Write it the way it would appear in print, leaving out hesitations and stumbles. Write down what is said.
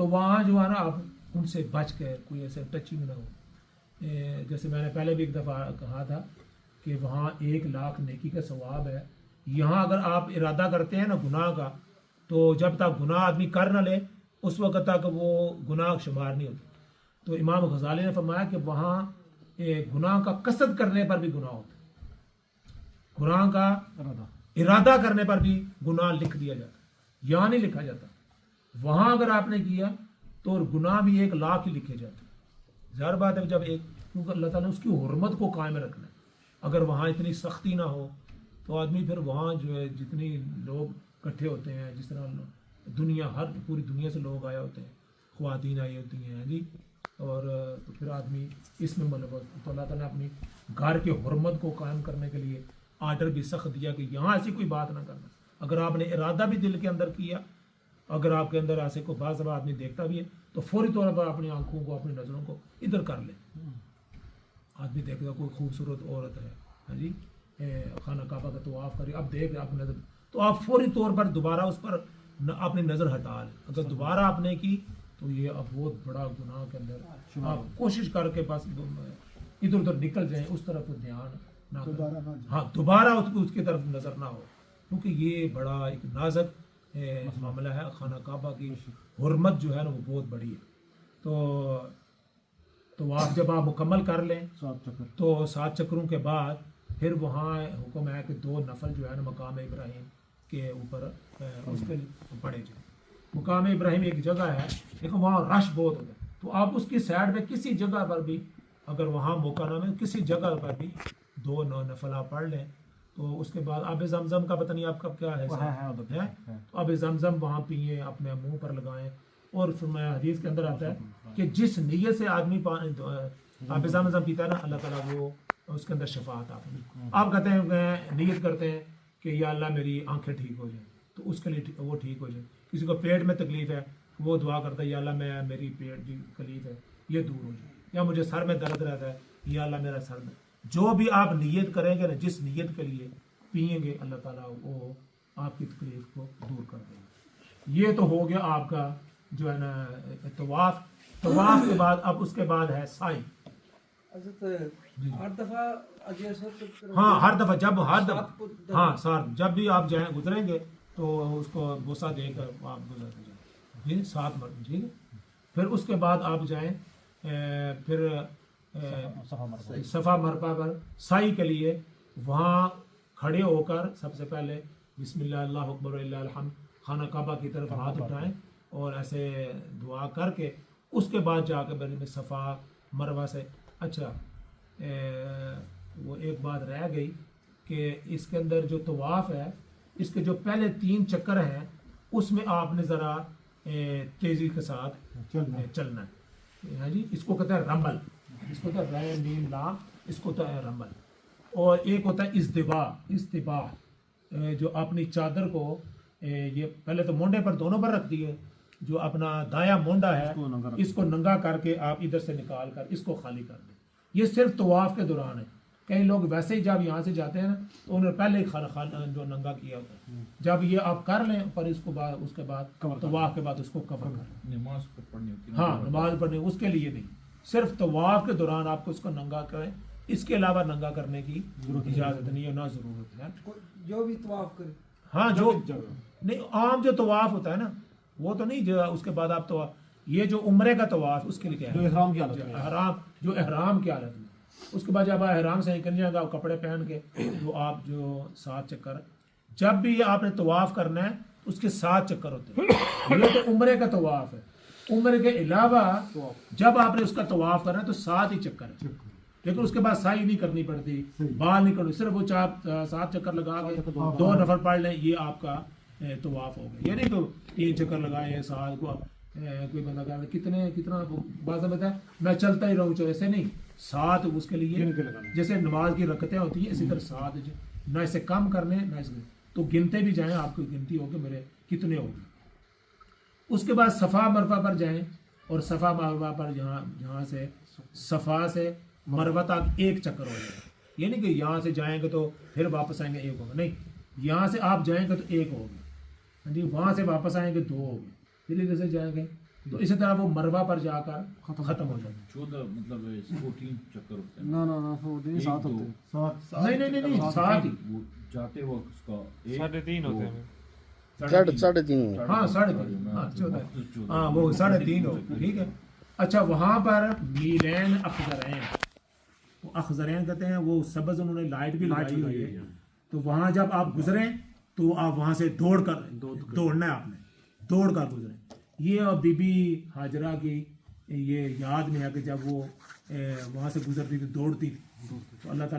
تو وہاں جو ہے نا آپ ان سے بچ کر کوئی ایسے ٹچنگ نہ ہو. جیسے میں نے پہلے بھی ایک دفعہ کہا تھا کہ وہاں 1,00,000 نیکی کا ثواب ہے. یہاں اگر آپ ارادہ کرتے ہیں نا گناہ کا تو جب تک گناہ آدمی کر نہ لے اس وقت تک وہ گناہ شمار نہیں ہوتا. تو امام غزالی نے فرمایا کہ وہاں گناہ کا قصد کرنے پر بھی گناہ ہوتا ہے, گناہ کا ارادہ کرنے پر بھی گناہ لکھ دیا جاتا ہے. یہاں نہیں لکھا جاتا. وہاں اگر آپ نے کیا تو گناہ بھی 1,00,000 ہی لکھے جاتے ہیں. ظاہر بات ہے جب کیونکہ اللہ تعالیٰ نے اس کی حرمت کو قائم رکھنا ہے. اگر وہاں اتنی سختی نہ ہو تو آدمی پھر وہاں جو ہے جتنی لوگ اکٹھے ہوتے ہیں, جس طرح دنیا پوری دنیا سے لوگ آئے ہوتے ہیں, خواتین آئی ہوتی ہیں جی, اور تو پھر آدمی اس میں ملوث. تو اللہ تعالیٰ نے اپنی گھر کی حرمت کو قائم کرنے کے لیے آرڈر بھی سخت دیا کہ یہاں ایسی کوئی بات نہ کرنا. اگر آپ نے ارادہ بھی دل کے اندر کیا, اگر آپ کے اندر ایسے کو بعض دفعہ آدمی دیکھتا بھی ہے تو فوری طور پر اپنی آنکھوں کو اپنی نظروں کو ادھر کر لیں. آدمی دیکھتا کوئی خوبصورت عورت ہے ہاں جی, خانہ کعبہ کا طواف کری, اب دیکھ آپ نظر تو آپ فوری طور پر دوبارہ اس پر اپنی نظر ہٹا لیں. اگر دوبارہ آپ نے کی تو یہ اب بہت بڑا گناہ کے اندر آپ کوشش کر کے بس ادھر ادھر نکل جائیں, اس طرف دھیان نہ کریں. ہاں دوبارہ اس کی طرف نظر نہ ہو, کیونکہ یہ بڑا ایک نازک معاملہ ہے. خانہ کعبہ کی حرمت جو ہے نا وہ بہت بڑی ہے. تو آپ جب آپ مکمل کر لیں تو 7 چکروں کے بعد پھر وہاں حکم ہے کہ 2 نفل جو ہے نا مقام ابراہیم کے اوپر اس کے پڑے جائیں. مقام ابراہیم ایک جگہ ہے لیکن وہاں رش بہت ہوتا ہے, تو آپ اس کی سائڈ میں کسی جگہ پر بھی اگر وہاں موقع نہ ملے کسی جگہ پر بھی 2 نفل آپ پڑھ لیں. تو اس کے بعد آب زمزم کا پتہ نہیں آپ کا کیا ہے, تو آب زمزم وہاں پئیں, اپنے منہ پر لگائیں. اور فرمایا حدیث کے اندر آتا ہے کہ جس نیت سے آدمی آب زمزم پیتا ہے نا اللہ تعالیٰ وہ اس کے اندر شفاعت آتا ہے. آپ کہتے ہیں نیت کرتے ہیں کہ یا اللہ میری آنکھیں ٹھیک ہو جائیں, تو اس کے لیے وہ ٹھیک ہو جائے. کسی کو پیٹ میں تکلیف ہے وہ دعا کرتا ہے یا اللہ میں میری پیٹ کی تکلیف ہے یہ دور ہو جائے, یا مجھے سر میں درد رہتا ہے یا اللہ میرا سر میں. جو بھی آپ نیت کریں گے نا, جس نیت کے لیے پئیں گے اللہ تعالیٰ وہ آپ کی تکلیف کو دور کر دے گا. یہ تو ہو گیا آپ کا جو ہے نا طواف. طواف کے بعد اب اس کے بعد ہے سعی. ہر دفعہ ہر دفعہ جب بھی آپ جائیں گزریں گے تو اس کو بوسہ دے کر آپ گزرتے جائیں جی 7 مرتبہ, ٹھیک ہے. پھر اس کے بعد آپ جائیں پھر صفا مرپا پر سعی کے لیے وہاں کھڑے ہو کر سب سے پہلے بسم اللہ اللہ اکبر اللہ الحمد خانہ کعبہ کی طرف ہاتھ اٹھائیں اور ایسے دعا کر کے اس کے بعد جا کے میں صفا مروہ سے. اچھا وہ ایک بات رہ گئی کہ اس کے اندر جو طواف ہے اس کے جو پہلے 3 چکر ہیں اس میں آپ نے ذرا تیزی کے ساتھ چلنا ہے جی. اس کو کہتے ہیں رمل, اس کو کہتے ہیں رے میم لام, اس کو کہتے ہیں رمل. اور ایک ہوتا ہے استباح, جو اپنی چادر کو یہ پہلے تو مونڈے پر دونوں پر رکھ دیے, جو اپنا دایاں مونڈا ہے اس کو ننگا کر کے آپ ادھر سے نکال کر اس کو خالی کر دیں. یہ صرف طواف کے دوران ہے. کئی لوگ ویسے ہی جب یہاں سے جاتے ہیں نا تو انہوں نے پہلے ہی جو ننگا کیا ہوتا ہے. جب یہ آپ کر لیں پر اس کو بعد اس کے بعد طواف کے بعد اس کو کور کریں. نماز پڑھنی ہوتی ہے, ہاں نماز پڑھنی اس کے لیے نہیں, صرف طواف کے دوران آپ کو اس کو ننگا کریں. اس کے علاوہ ننگا کرنے کی اجازت نہیں ہے, نہ ضرورت ہے. جو بھی طواف کرے, ہاں جو نہیں عام جو طواف ہوتا ہے نا وہ تو نہیں, جو اس کے بعد آپ طواف یہ جو عمرے کا طواف اس کے لیے کیا ہے احرام کی حالت میں, احرام کی حالت میں. اس کے بعد جب احرام سے نکل جائے گا کپڑے پہن کے تو آپ جو 7 چکر جب بھی آپ نے طواف کرنا ہے اس کے 7 چکر ہوتے ہیں. یہ تو عمرے کا طواف ہے. عمرے کے علاوہ جب آپ نے اس کا طواف کرنا ہے تو 7 ہی چکر ہے, لیکن اس کے بعد سعی نہیں کرنی پڑتی, بال نہیں کرنی, صرف وہ 7 چکر لگا کے 2 نفر پڑھ لیں, یہ آپ کا طواف ہو گیا. یہ نہیں تو 3 چکر لگائے 7 کو. کوئی بندہ کہا کتنا بعض بتا میں چلتا ہی رہوں, ایسے نہیں. 7 اس کے لیے جیسے نماز کی رکعتیں ہوتی ہیں اسی طرح 7 نہ اسے کم کرنے نہ اس تو گنتے بھی جائیں, آپ کی گنتی ہوگی میرے کتنے ہوگی. اس کے بعد صفا مروہ پر جائیں اور صفا مروہ پر جہاں سے صفا سے مروہ تک 1 چکر ہو جائے. یہ نہیں کہ یہاں سے جائیں گے تو پھر واپس آئیں گے 1 ہوگا, نہیں. یہاں سے آپ جائیں گے تو 1 ہوگا جی, وہاں سے واپس آئیں گے 2 ہوگے, پھر ادھر سے جائیں گے تو اسی طرح وہ مروہ پر جا کر ختم ہو جاتا 14 مطلب 14 چکر ہوتے ہیں نا 7 ہوتے ہیں ہے نہیں ساتھ ہی وہ جاتے وقت اس کا 3.5 ہوتے ہیں ساڑھے تین ہاں 3.5 ہاں 14 ہاں وہ 3.5 ہو ٹھیک ہے. اچھا وہاں پر میلین اخضرین، وہ اخضرین کہتے ہیں وہ سبز انہوں نے لائٹ بھی لگائی ہوئی ہے، تو وہاں جب آپ گزریں تو آپ وہاں سے دوڑنا ہے، آپ نے دوڑ کر گزریں. یہ بی بی ہاجرہ کی یہ یاد میں ہے کہ جب وہ وہاں سے گزرتی تھی دوڑتی تھی تو اللہ تعالیٰ